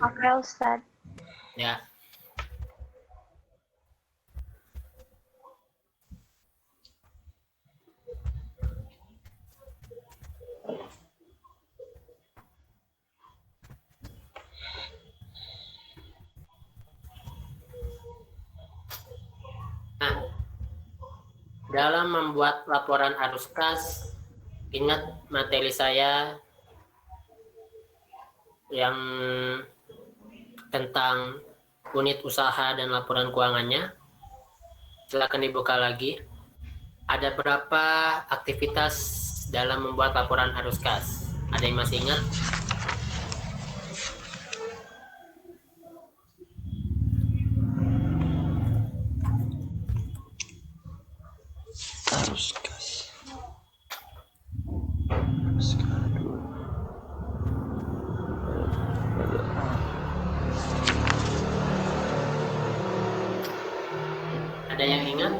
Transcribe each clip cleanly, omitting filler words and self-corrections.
Oke, Ustaz. Ya. Nah, dalam membuat laporan arus kas, ingat materi saya yang tentang unit usaha dan laporan keuangannya. Silakan dibuka lagi. Ada berapa aktivitas dalam membuat laporan arus kas? Ada yang masih ingat? Arus kas. Arus kado. Ada yang ingat?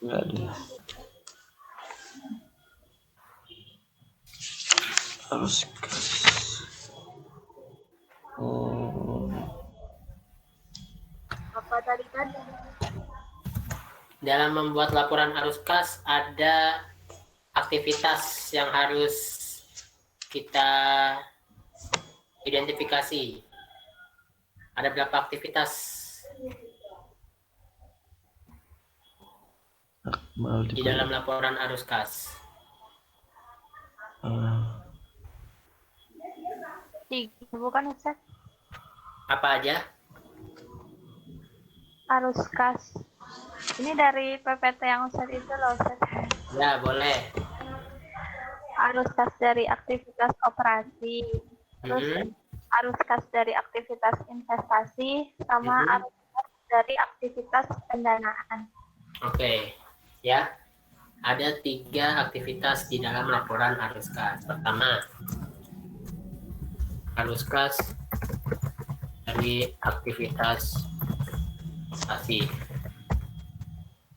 Enggak ada. Arus kas. Apa tadi? Dalam membuat laporan arus kas ada aktivitas yang harus kita identifikasi. Ada berapa aktivitas? Di dalam laporan arus kas? 3, bukan Ustaz? Apa aja? Arus kas. Ini dari PPT yang Ustaz itu loh, Ustaz. Ya, boleh. Arus kas dari aktivitas operasi. Terus arus kas dari aktivitas investasi sama arus kas dari aktivitas pendanaan. Oke, ya. Ada 3 aktivitas di dalam laporan arus kas. Pertama, arus kas dari aktivitas investasi.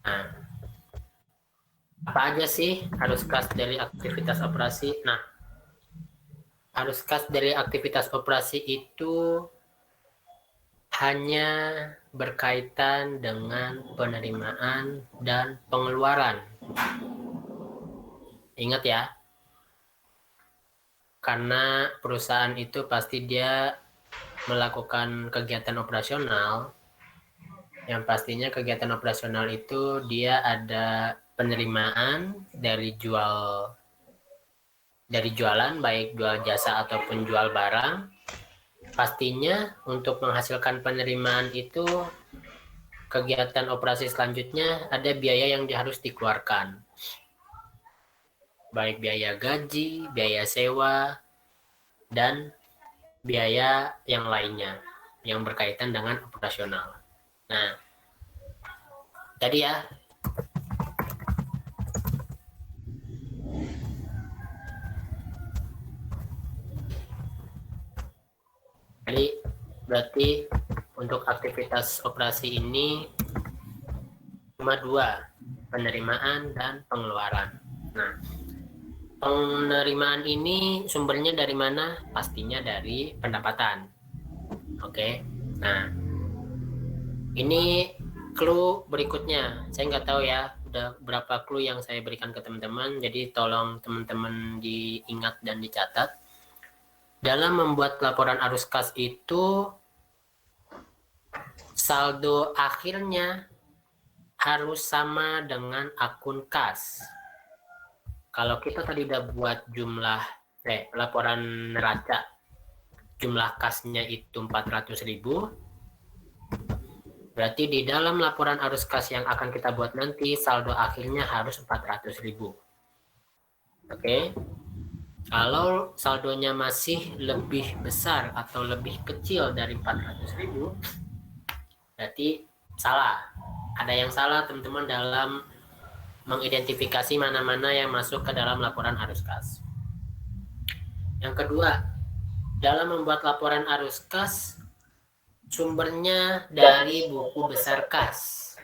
Nah, apa aja sih arus kas dari aktivitas operasi? Nah, arus kas dari aktivitas operasi itu hanya berkaitan dengan penerimaan dan pengeluaran. Ingat ya, karena perusahaan itu pasti dia melakukan kegiatan operasional, yang pastinya kegiatan operasional itu dia ada penerimaan dari jualan, baik jual jasa ataupun jual barang. Pastinya untuk menghasilkan penerimaan itu kegiatan operasi selanjutnya ada biaya yang harus dikeluarkan. Baik biaya gaji, biaya sewa, dan biaya yang lainnya yang berkaitan dengan operasional. Nah, tadi ya. Jadi berarti untuk aktivitas operasi ini cuma 2, penerimaan dan pengeluaran. Nah, penerimaan ini sumbernya dari mana? Pastinya dari pendapatan. Oke. Nah, ini clue berikutnya. Saya nggak tahu ya, udah berapa clue yang saya berikan ke teman-teman. Jadi tolong teman-teman diingat dan dicatat. Dalam membuat laporan arus kas itu, saldo akhirnya harus sama dengan akun kas. Kalau kita tadi udah buat laporan neraca, jumlah kasnya itu 400.000, berarti di dalam laporan arus kas yang akan kita buat nanti, saldo akhirnya harus 400.000. Oke. Kalau saldonya masih lebih besar atau lebih kecil dari 400.000, berarti salah. Ada yang salah teman-teman dalam mengidentifikasi mana-mana yang masuk ke dalam laporan arus kas. Yang kedua, dalam membuat laporan arus kas, sumbernya dari buku besar kas,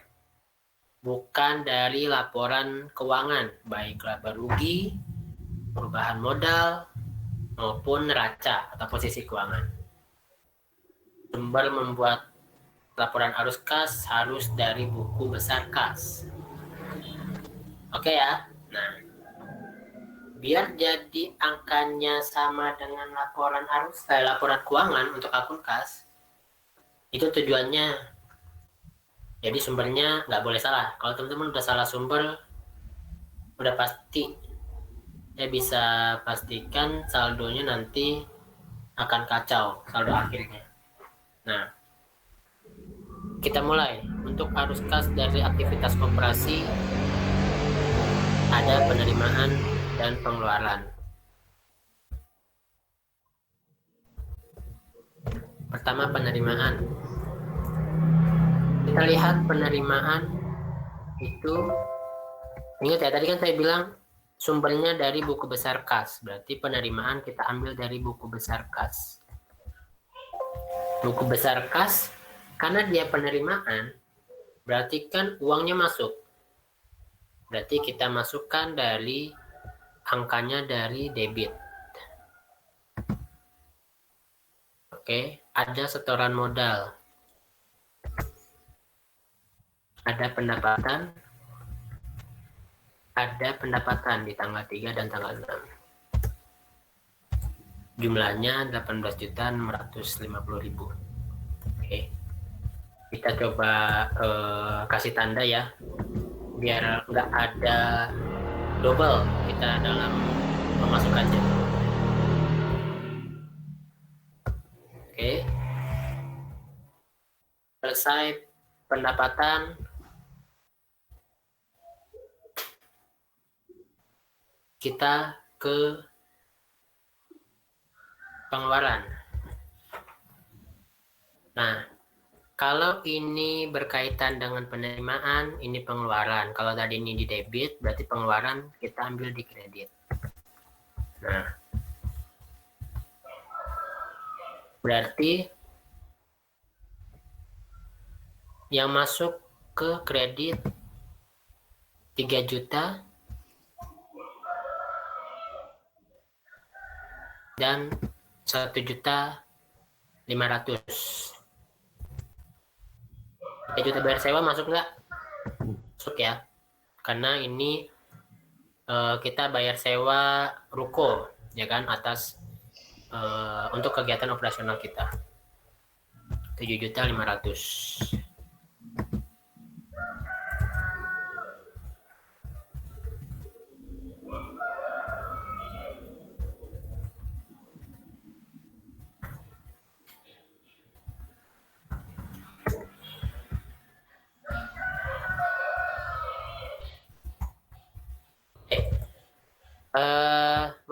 bukan dari laporan keuangan, baik laba rugi perubahan modal maupun neraca atau posisi keuangan. Sumber membuat laporan arus kas harus dari buku besar kas. Oke ya. Nah, biar jadi angkanya sama dengan laporan keuangan untuk akun kas, itu tujuannya. Jadi sumbernya nggak boleh salah. Kalau teman-teman udah salah sumber, udah pasti ya bisa pastikan saldonya nanti akan kacau, saldo akhirnya. Nah, kita mulai. Untuk arus kas dari aktivitas koperasi, ada penerimaan dan pengeluaran. Pertama, penerimaan. Kita lihat penerimaan itu, ingat ya, tadi kan saya bilang sumbernya dari buku besar kas, berarti penerimaan kita ambil dari buku besar kas. Buku besar kas, karena dia penerimaan, berarti kan uangnya masuk. Berarti kita masukkan dari angkanya dari debit. Oke, ada setoran modal. Ada pendapatan di tanggal 3 dan tanggal 6. Jumlahnya 18.650.000. Oke. Kita coba kasih tanda ya, biar nggak ada double kita dalam memasukkannya. Oke. Selesai pendapatan, kita ke pengeluaran. Nah, kalau ini berkaitan dengan penerimaan, ini pengeluaran. Kalau tadi ini di debit, berarti pengeluaran kita ambil di kredit. Nah, berarti yang masuk ke kredit 3 juta dan 1.500.000. 3 juta bayar sewa masuk nggak? Masuk ya, karena ini kita bayar sewa ruko ya kan, atas untuk kegiatan operasional kita. 7.500.000.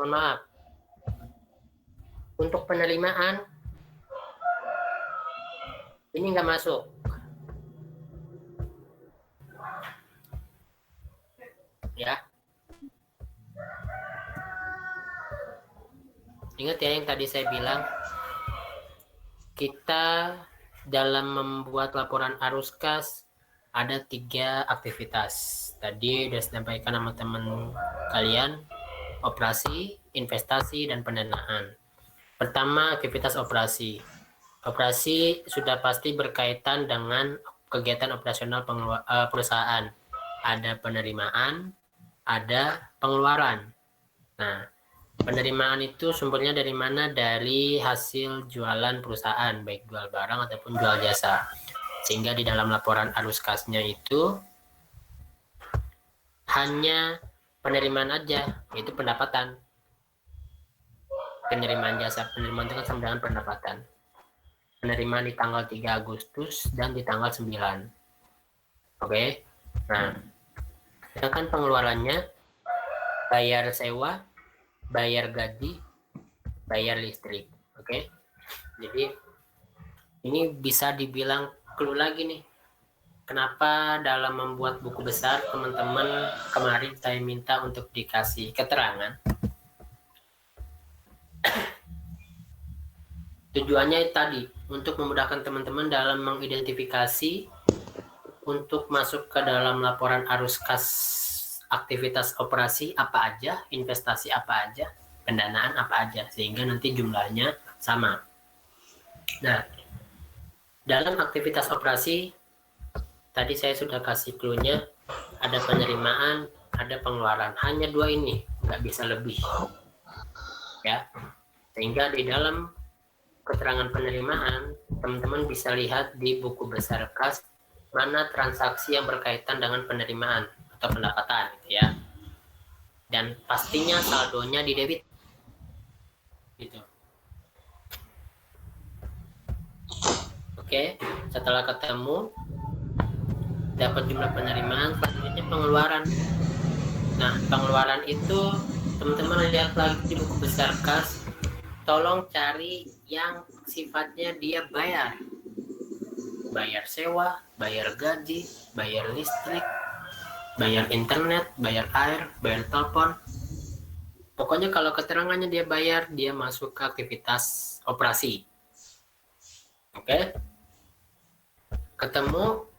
Mohon maaf, untuk penerimaan ini nggak masuk ya. Ingat ya yang tadi saya bilang, kita dalam membuat laporan arus kas ada 3 aktivitas. Tadi sudah disampaikan sama teman kalian, operasi, investasi, dan pendanaan. Pertama, aktivitas operasi. Operasi sudah pasti berkaitan dengan kegiatan operasional perusahaan. Ada penerimaan, ada pengeluaran. Nah, penerimaan itu sumbernya dari mana? Dari hasil jualan perusahaan, baik jual barang ataupun jual jasa. Sehingga di dalam laporan arus kasnya itu hanya penerimaan aja, yaitu pendapatan. Penerimaan jasa, penerimaan itu kan sama dengan pendapatan. Penerimaan di tanggal 3 Agustus dan di tanggal 9. Oke. Nah, sedangkan pengeluarannya bayar sewa, bayar gaji, bayar listrik. Oke. Jadi ini bisa dibilang clue lagi nih. Kenapa dalam membuat buku besar teman-teman kemarin saya minta untuk dikasih keterangan. Tujuannya tadi untuk memudahkan teman-teman dalam mengidentifikasi untuk masuk ke dalam laporan arus kas aktivitas operasi apa aja, investasi apa aja, pendanaan apa aja, sehingga nanti jumlahnya sama. Nah, dalam aktivitas operasi, tadi saya sudah kasih clue-nya, ada penerimaan, ada pengeluaran. Hanya dua ini, nggak bisa lebih. Ya, sehingga di dalam keterangan penerimaan, teman-teman bisa lihat di buku besar kas mana transaksi yang berkaitan dengan penerimaan atau pendapatan, gitu ya. Dan pastinya saldonya di debit, gitu. Oke, setelah ketemu dapat jumlah penerimaan, selanjutnya pengeluaran. Nah, pengeluaran itu teman-teman lihat lagi di buku besar kas, tolong cari yang sifatnya dia bayar sewa, bayar gaji, bayar listrik, bayar internet, bayar air, bayar telepon. Pokoknya kalau keterangannya dia bayar, dia masuk ke aktivitas operasi. Oke? Ketemu,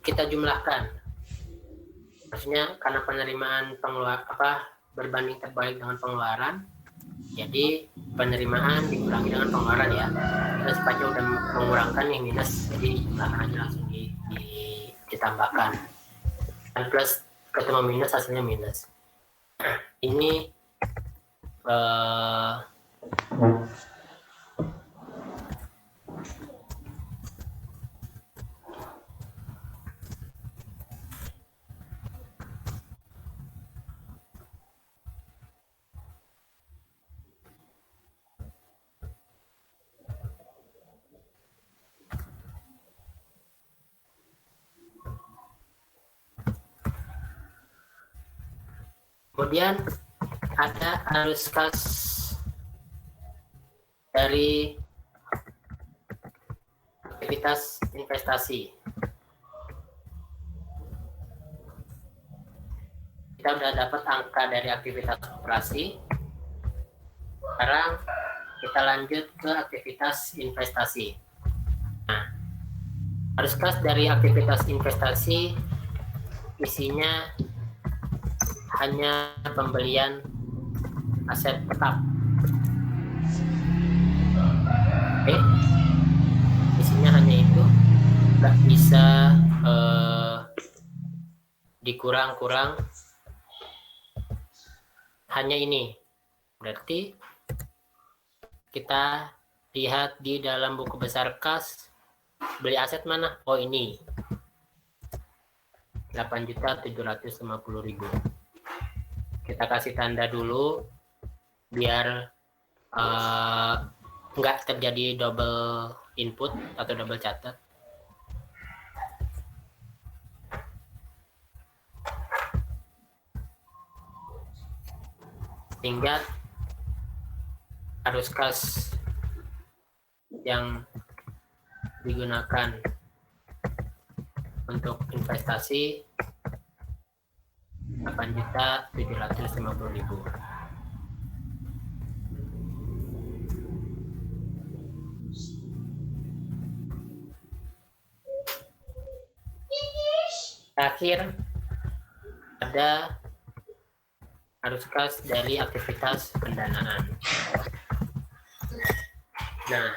kita jumlahkan. Maksudnya karena penerimaan berbanding terbalik dengan pengeluaran, jadi penerimaan dikurangi dengan pengeluaran ya. Kita sepanjang udah mengurangkan yang minus, jadi jumlahkan aja langsung ditambahkan. Dan plus ketemu minus, hasilnya minus. Ini kemudian ada arus kas dari aktivitas investasi. Kita sudah dapat angka dari aktivitas operasi. Sekarang kita lanjut ke aktivitas investasi. Nah, arus kas dari aktivitas investasi isinya hanya pembelian aset tetap. Oke, isinya hanya itu, nggak bisa dikurang-kurang, hanya ini. Berarti kita lihat di dalam buku besar kas, beli aset mana? Oh ini, 8.750.000. Kita kasih tanda dulu biar nggak terjadi double input atau double catat. Sehingga arus kas yang digunakan untuk investasi 8.750.000. Terakhir ada arus kas dari aktivitas pendanaan. Nah,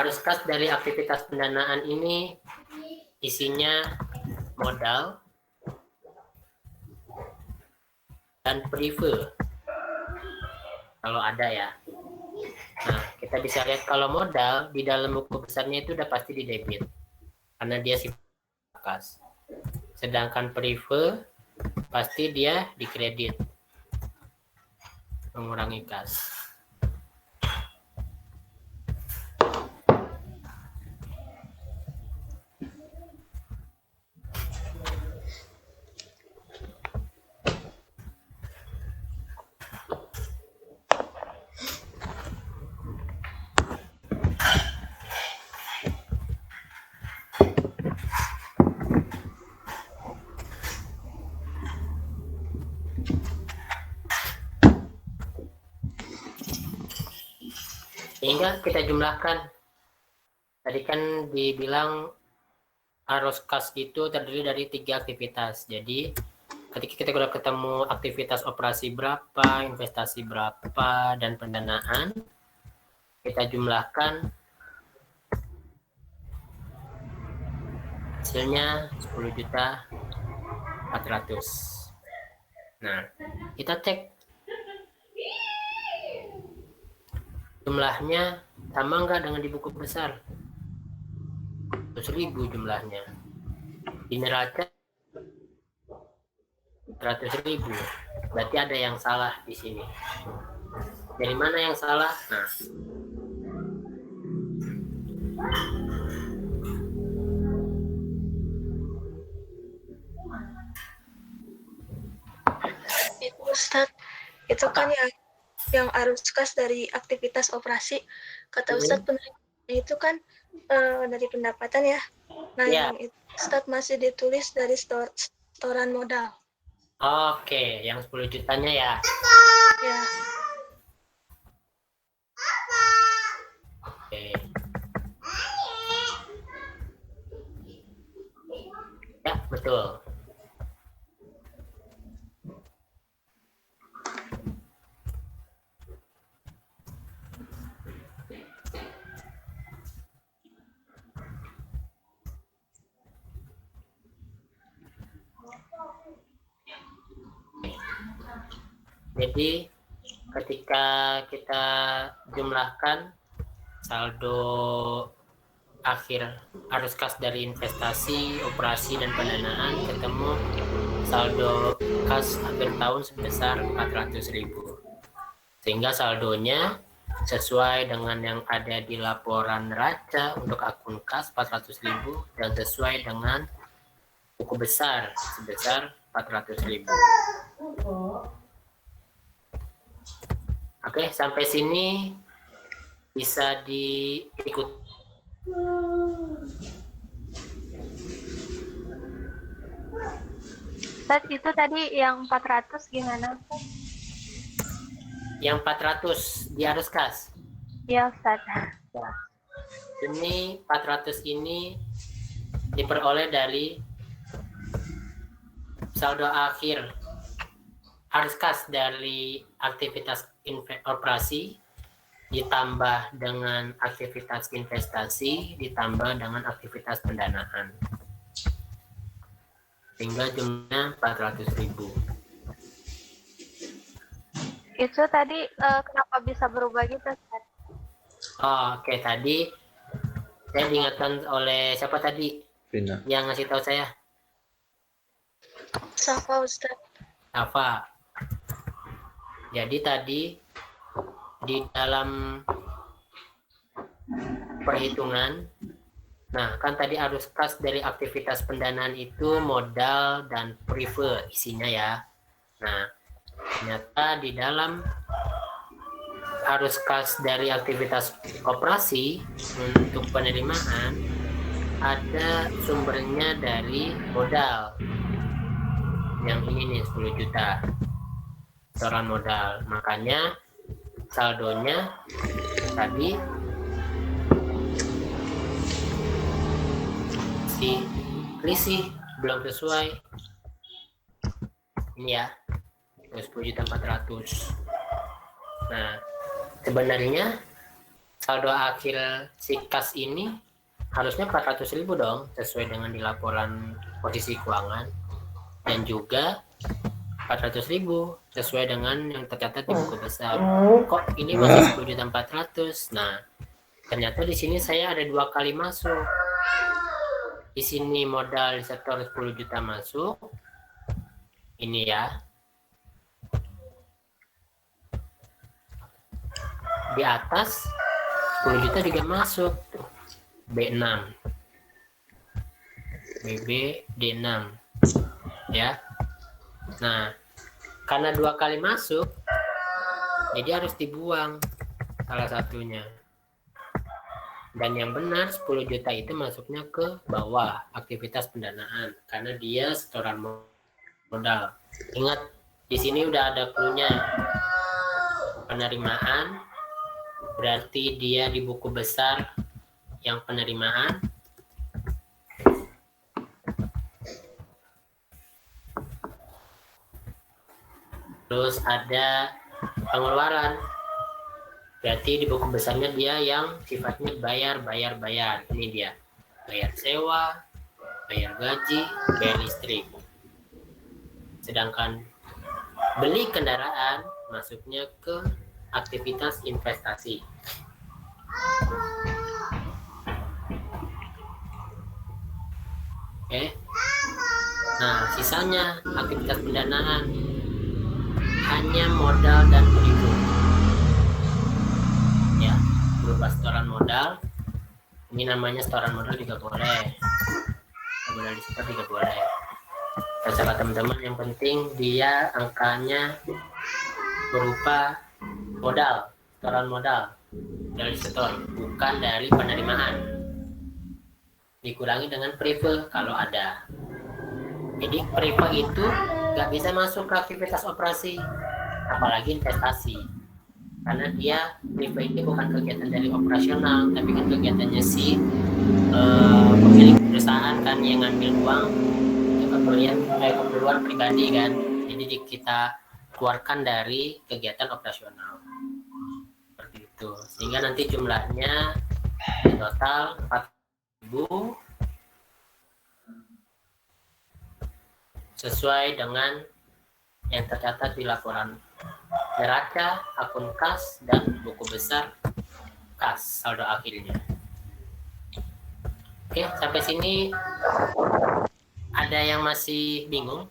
arus kas dari aktivitas pendanaan ini isinya modal dan prive kalau ada ya. Nah, kita bisa lihat kalau modal di dalam buku besarnya itu udah pasti di debit karena dia sifat kas. Sedangkan prive pasti dia di kredit, mengurangi kas. Sehingga kita jumlahkan. Tadi kan dibilang arus kas itu terdiri dari 3 aktivitas. Jadi ketika kita sudah ketemu aktivitas operasi berapa, investasi berapa, dan pendanaan, kita jumlahkan, hasilnya 10.400.000. Nah, kita cek jumlahnya sama nggak dengan di buku besar. 100.000 jumlahnya. Di neraca 100.000. Berarti ada yang salah di sini. Dari mana yang salah? Nah, Itu Ustadz, itu kan yang arus kas dari aktivitas operasi, kata Ustadz penerimanya itu kan dari pendapatan ya. Nah, ya. yang itu Ustadz masih ditulis dari setoran modal. Oke, yang 10 jutanya ya. Ya. Oke. Ya, betul. Jadi ketika kita jumlahkan saldo akhir arus kas dari investasi, operasi, dan pendanaan, ketemu saldo kas akhir tahun sebesar 400.000. Sehingga saldonya sesuai dengan yang ada di laporan neraca untuk akun kas 400.000 dan sesuai dengan buku besar sebesar 400.000. Oke, sampai sini bisa diikut. Ustaz, itu tadi yang 400 gimana? Yang 400 di arus kas. Iya, Ustaz. Ya. Ini 400 ini diperoleh dari saldo akhir arus kas dari aktivitas operasi ditambah dengan aktivitas investasi ditambah dengan aktivitas pendanaan, sehingga jumlahnya 400.000. Itu tadi kenapa bisa berubah gitu, Ustaz? Oke, tadi saya diingatkan oleh siapa tadi? Vina. Yang ngasih tahu saya? Safa Ustadz. Safa. Jadi tadi di dalam perhitungan, nah kan tadi arus kas dari aktivitas pendanaan itu modal dan prive isinya ya. Nah, ternyata di dalam arus kas dari aktivitas operasi untuk penerimaan ada sumbernya dari modal. Yang ini nih 10 juta. Setoran modal, makanya saldonya tadi si selisih belum sesuai ini ya, 10.400.000. Nah, sebenarnya saldo akhir si kas ini harusnya 400.000 dong, sesuai dengan di laporan posisi keuangan, dan juga 400.000 sesuai dengan yang tercatat di buku besar. Kok ini masih 10.400.000? Nah, ternyata di sini saya ada 2 kali masuk. Di sini modal setor 10 juta masuk. Ini ya. Di atas 10 juta juga masuk. B6. BB D6. Ya. Nah, karena 2 kali masuk, jadi harus dibuang salah satunya. Dan yang benar 10 juta itu masuknya ke bawah aktivitas pendanaan karena dia setoran modal. Ingat, di sini udah ada clue-nya. Penerimaan berarti dia di buku besar yang penerimaan. Terus ada pengeluaran. Berarti di buku besarnya dia yang sifatnya bayar. Ini dia. Bayar sewa, bayar gaji, bayar listrik. Sedangkan beli kendaraan masuknya ke aktivitas investasi. Oke. Nah, sisanya aktivitas pendanaan hanya modal dan berikut. Ya, berupa setoran modal. Ini namanya setoran modal juga boleh. Modal disetor juga boleh. Terserah teman-teman, yang penting dia angkanya berupa modal, setoran modal dari setor, bukan dari penerimaan. Dikurangi dengan prive kalau ada. Jadi prive itu nggak bisa masuk ke aktivitas operasi, apalagi investasi, karena dia prive ini bukan kegiatan dari operasional, tapi kan kegiatannya si pemilik perusahaan kan, yang ngambil uang untuk keperluan pribadi kan. Jadi kita keluarkan dari kegiatan operasional seperti itu, sehingga nanti jumlahnya total 4.000 sesuai dengan yang tercatat di laporan neraca, akun kas, dan buku besar kas saldo akhirnya. Oke, sampai sini ada yang masih bingung?